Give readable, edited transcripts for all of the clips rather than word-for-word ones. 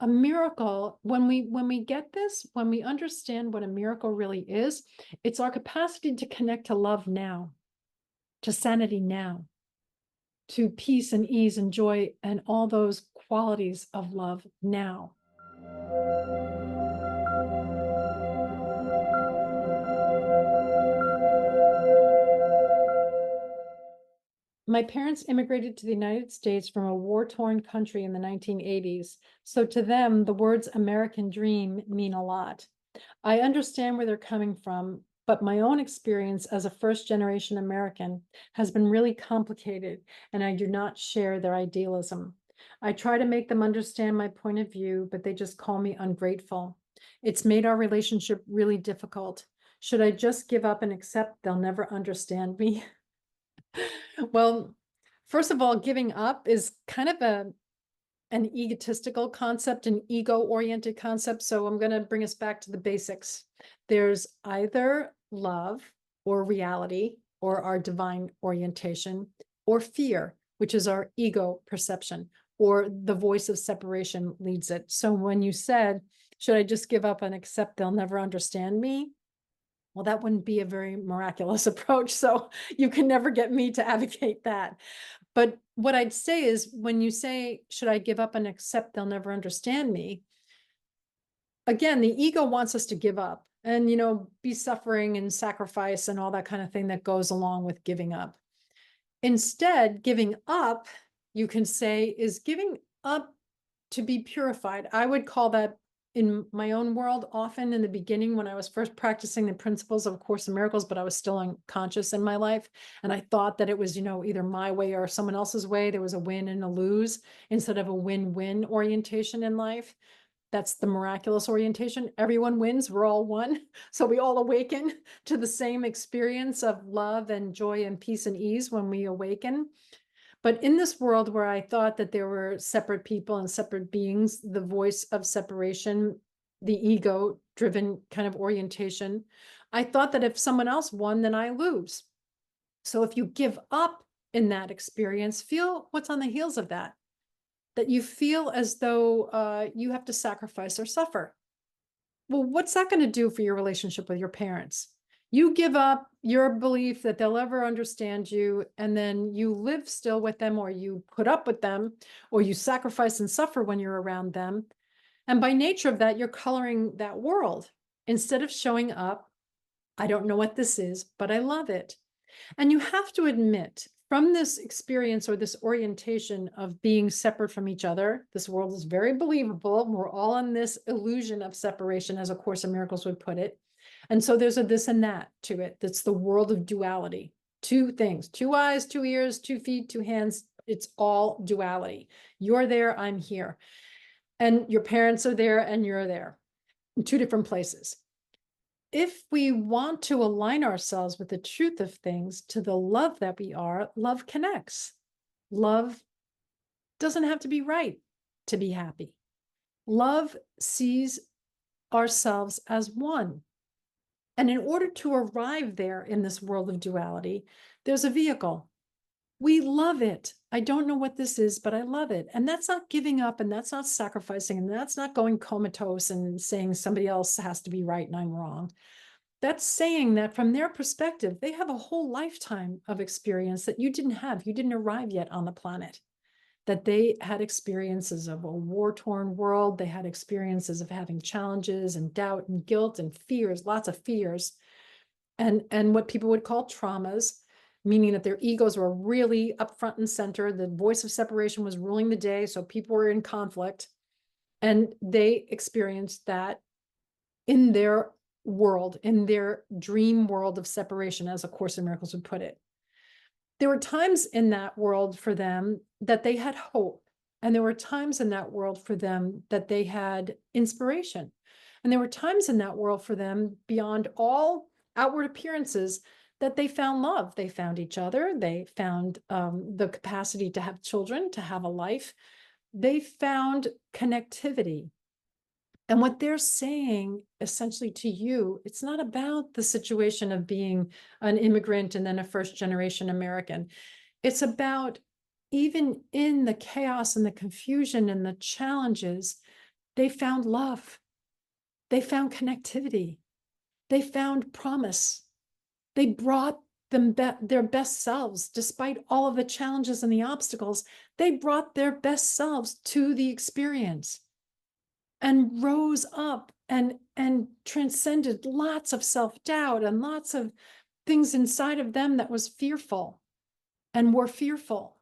a miracle, when we get this, when we understand what a miracle really is, it's our capacity to connect to love now, to sanity now, to peace and ease and joy and all those qualities of love now. My parents immigrated to the United States from a war-torn country in the 1980s, so to them, the words American dream mean a lot. I understand where they're coming from, but my own experience as a first-generation American has been really complicated, and I do not share their idealism. I try to make them understand my point of view, but they just call me ungrateful. It's made our relationship really difficult. Should I just give up and accept they'll never understand me? Well, first of all, giving up is kind of an egotistical concept, an ego-oriented concept. So I'm going to bring us back to the basics. There's either love or reality or our divine orientation, or fear, which is our ego perception, or the voice of separation leads it. So when you said, should I just give up and accept they'll never understand me? Well, that wouldn't be a very miraculous approach. So you can never get me to advocate that. But what I'd say is when you say, should I give up and accept they'll never understand me? Again, the ego wants us to give up and, be suffering and sacrifice and all that kind of thing that goes along with giving up. Instead, giving up, you can say, is giving up to be purified. I would call that in my own world, often in the beginning when I was first practicing the principles of A Course in Miracles, but I was still unconscious in my life. And I thought that it was, either my way or someone else's way. There was a win and a lose instead of a win-win orientation in life. That's the miraculous orientation. Everyone wins. We're all one. So we all awaken to the same experience of love and joy and peace and ease when we awaken. But in this world where I thought that there were separate people and separate beings, the voice of separation, the ego-driven kind of orientation, I thought that if someone else won, then I lose. So if you give up in that experience, feel what's on the heels of that, that you feel as though you have to sacrifice or suffer. Well, what's that going to do for your relationship with your parents? You give up your belief that they'll ever understand you, and then you live still with them, or you put up with them, or you sacrifice and suffer when you're around them. And by nature of that, you're coloring that world. Instead of showing up, I don't know what this is, but I love it. And you have to admit, from this experience or this orientation of being separate from each other, this world is very believable. We're all on this illusion of separation, as A Course in Miracles would put it. And so there's a this and that to it. That's the world of duality. Two things, two eyes, two ears, 2 feet, 2 hands. It's all duality. You're there, I'm here. And your parents are there and you're there in 2 different places. If we want to align ourselves with the truth of things, to the love that we are, love connects. Love doesn't have to be right to be happy. Love sees ourselves as one. And in order to arrive there in this world of duality, there's a vehicle. We love it. I don't know what this is, but I love it. And that's not giving up, and that's not sacrificing, and that's not going comatose and saying somebody else has to be right and I'm wrong. That's saying that from their perspective, they have a whole lifetime of experience that you didn't have. You didn't arrive yet on the planet. That they had experiences of a war-torn world. They had experiences of having challenges and doubt and guilt and fears, lots of fears, and what people would call traumas, meaning that their egos were really up front and center. The voice of separation was ruling the day, so people were in conflict, and they experienced that in their world, in their dream world of separation, as A Course in Miracles would put it. There were times in that world for them that they had hope. And there were times in that world for them that they had inspiration. And there were times in that world for them, beyond all outward appearances, that they found love. They found each other. They found the capacity to have children, to have a life. They found connectivity. And what they're saying essentially to you, it's not about the situation of being an immigrant and then a first-generation American. It's about, even in the chaos and the confusion and the challenges, They found love. They found connectivity. They found promise. They brought their best selves, despite all of the challenges and the obstacles. They brought their best selves to the experience and rose up and transcended lots of self-doubt and lots of things inside of them that was fearful and were fearful.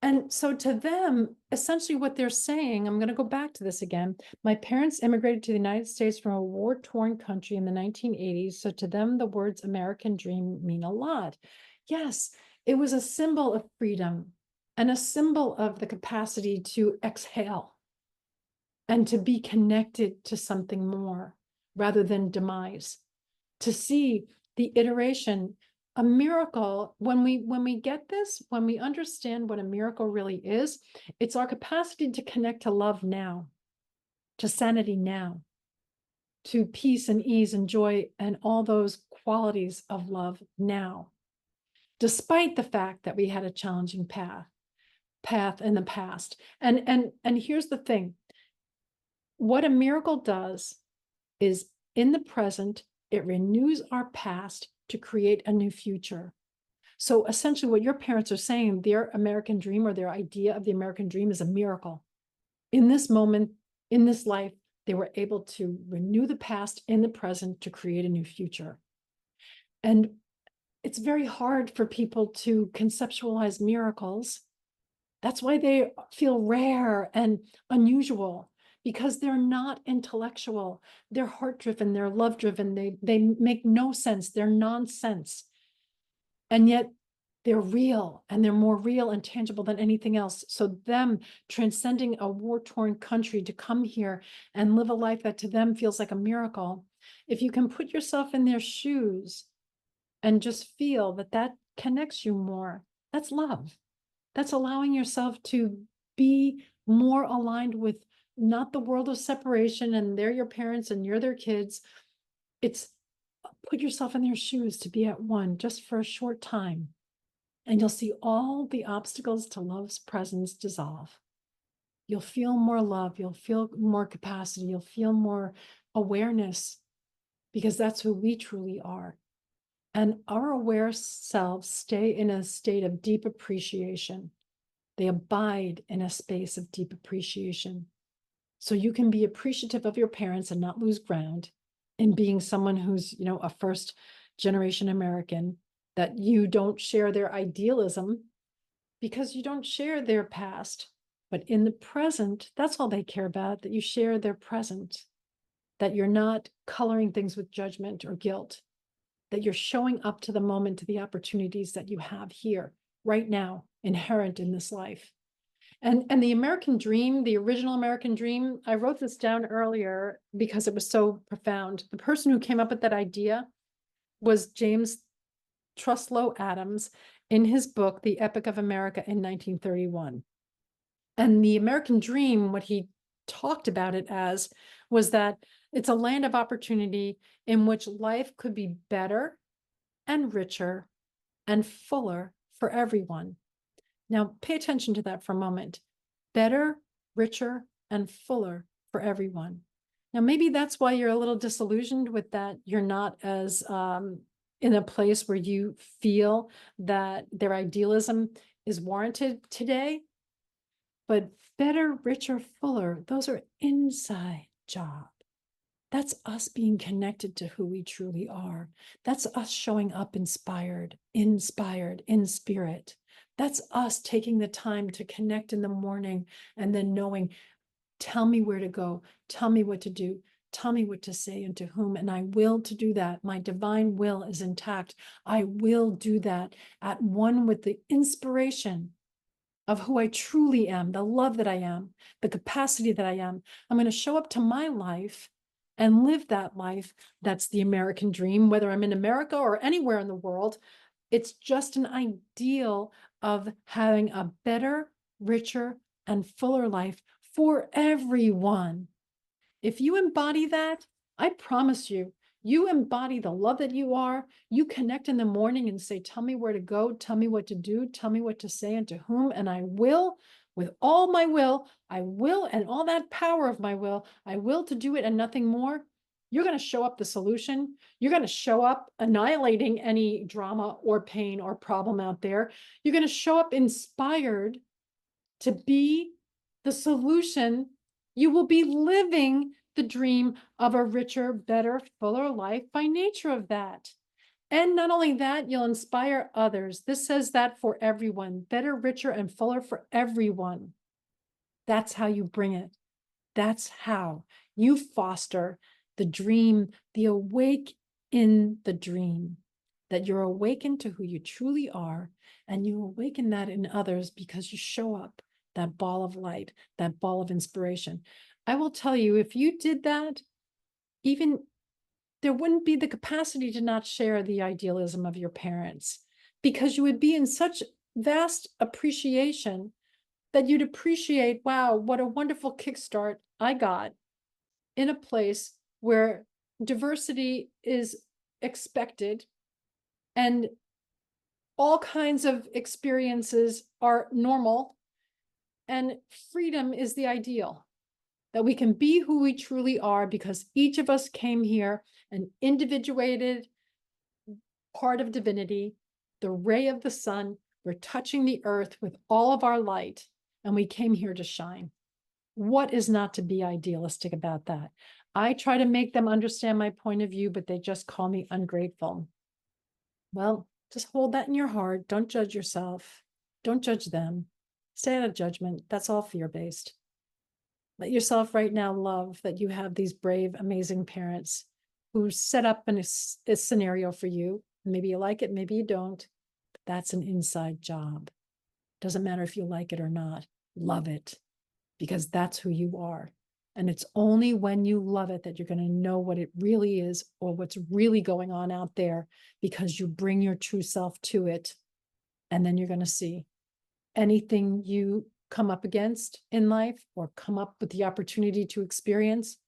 And so to them, essentially what they're saying, I'm going to go back to this again. My parents immigrated to the United States from a war-torn country in the 1980s. So to them, the words American dream mean a lot. Yes, it was a symbol of freedom and a symbol of the capacity to exhale and to be connected to something more rather than demise, to see the iteration. A miracle, when we get this, when we understand what a miracle really is, it's our capacity to connect to love now, to sanity now, to peace and ease and joy and all those qualities of love now, despite the fact that we had a challenging path in the past. And here's the thing. What a miracle does is in the present, it renews our past to create a new future. So essentially what your parents are saying, their American dream or their idea of the American dream is a miracle. In this moment, in this life, they were able to renew the past in the present to create a new future. And it's very hard for people to conceptualize miracles. That's why they feel rare and unusual, because they're not intellectual. They're heart-driven, they're love-driven, they make no sense, they're nonsense. And yet they're real, and they're more real and tangible than anything else. So them transcending a war-torn country to come here and live a life that to them feels like a miracle, if you can put yourself in their shoes and just feel that that connects you more, that's love. That's allowing yourself to be more aligned with not the world of separation and they're your parents and you're their kids. It's put yourself in their shoes to be at one just for a short time. And you'll see all the obstacles to love's presence dissolve. You'll feel more love. You'll feel more capacity. You'll feel more awareness, because that's who we truly are. And our aware selves stay in a state of deep appreciation. They abide in a space of deep appreciation. So you can be appreciative of your parents and not lose ground in being someone who's, a first generation American, that you don't share their idealism because you don't share their past. But in the present, that's all they care about, that you share their present, that you're not coloring things with judgment or guilt, that you're showing up to the moment, to the opportunities that you have here, right now, inherent in this life. And the American dream, the original American dream, I wrote this down earlier because it was so profound. The person who came up with that idea was James Truslow Adams in his book, The Epic of America in 1931. And the American dream, what he talked about it as, was that it's a land of opportunity in which life could be better and richer and fuller for everyone. Now, pay attention to that for a moment. Better, richer, and fuller for everyone. Now, maybe that's why you're a little disillusioned with that. You're not as in a place where you feel that their idealism is warranted today. But better, richer, fuller, those are inside job. That's us being connected to who we truly are. That's us showing up inspired in spirit. That's us taking the time to connect in the morning and then knowing, tell me where to go, tell me what to do, tell me what to say and to whom, and I will to do that. My divine will is intact. I will do that at one with the inspiration of who I truly am, the love that I am, the capacity that I am. I'm going to show up to my life and live that life. That's the American dream, whether I'm in America or anywhere in the world. It's just an ideal of having a better, richer, and fuller life for everyone. If you embody that, I promise you, you embody the love that you are. You connect in the morning and say, tell me where to go, tell me what to do, tell me what to say and to whom, and I will. with all my will, I will, and all that power of my will, I will to do it and nothing more, you're going to show up the solution. You're going to show up annihilating any drama or pain or problem out there. You're going to show up inspired to be the solution. You will be living the dream of a richer, better, fuller life by nature of that. And not only that, you'll inspire others. This says that for everyone, better, richer, and fuller for everyone. That's how you bring it. That's how you foster the dream, the awake in the dream, that you're awakened to who you truly are, and you awaken that in others because you show up, that ball of light, that ball of inspiration. I will tell you, if you did that, even there wouldn't be the capacity to not share the idealism of your parents, because you would be in such vast appreciation that you'd appreciate, wow, what a wonderful kickstart I got in a place where diversity is expected and all kinds of experiences are normal, and freedom is the ideal. That we can be who we truly are because each of us came here an individuated part of divinity, the ray of the sun. We're touching the earth with all of our light, and we came here to shine. What is not to be idealistic about that? I try to make them understand my point of view, but they just call me ungrateful. Well, just hold that in your heart. Don't judge yourself. Don't judge them. Stay out of judgment. That's all fear-based. Let yourself right now love that you have these brave, amazing parents who set up a scenario for you. Maybe you like it, maybe you don't. But that's an inside job. Doesn't matter if you like it or not. Love it, because that's who you are. And it's only when you love it that you're going to know what it really is or what's really going on out there, because you bring your true self to it. And then you're going to see anything you come up against in life or come up with the opportunity to experience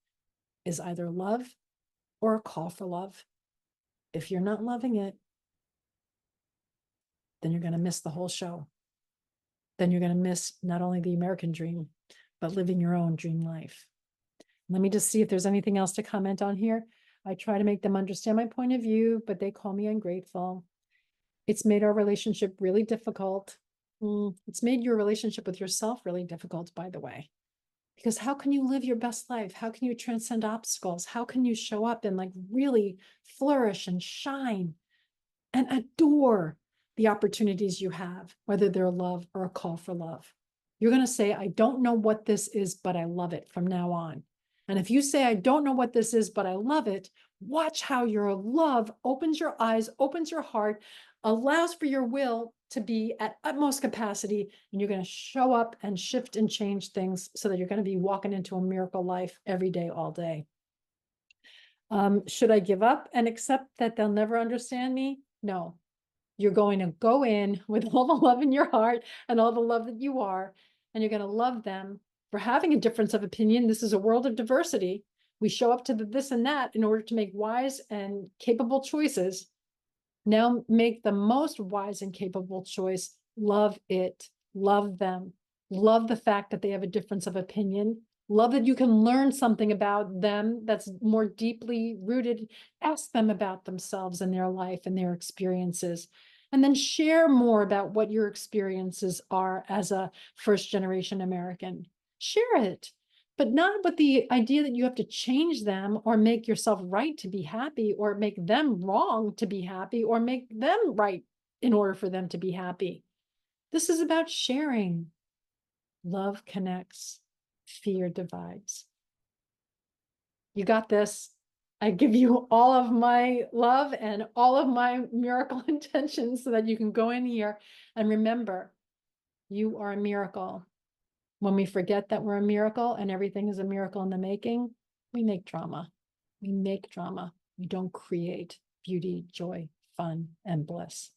is either love or a call for love. If you're not loving it, then you're going to miss the whole show. Then you're going to miss not only the American dream, but living your own dream life. Let me just see if there's anything else to comment on here. I try to make them understand my point of view, but they call me ungrateful. It's made our relationship really difficult. It's made your relationship with yourself really difficult, by the way. Because how can you live your best life? How can you transcend obstacles? How can you show up and like really flourish and shine and adore the opportunities you have, whether they're love or a call for love? You're going to say, I don't know what this is, but I love it from now on. And if you say, I don't know what this is, but I love it, watch how your love opens your eyes, opens your heart, allows for your will to be at utmost capacity, and you're going to show up and shift and change things so that you're going to be walking into a miracle life every day, all day. Should I give up and accept that they'll never understand me? No. You're going to go in with all the love in your heart and all the love that you are, and you're going to love them for having a difference of opinion. This is a world of diversity. We show up to the this and that in order to make wise and capable choices. Now make the most wise and capable choice. Love it. Love them. Love the fact that they have a difference of opinion. Love that you can learn something about them that's more deeply rooted. Ask them about themselves and their life and their experiences. And then share more about what your experiences are as a first-generation American. Share it, but not with the idea that you have to change them or make yourself right to be happy, or make them wrong to be happy, or make them right in order for them to be happy. This is about sharing. Love connects, fear divides. You got this. I give you all of my love and all of my miracle intentions so that you can go in here and remember, you are a miracle. When we forget that we're a miracle and everything is a miracle in the making, we make drama. We make drama. We don't create beauty, joy, fun, and bliss.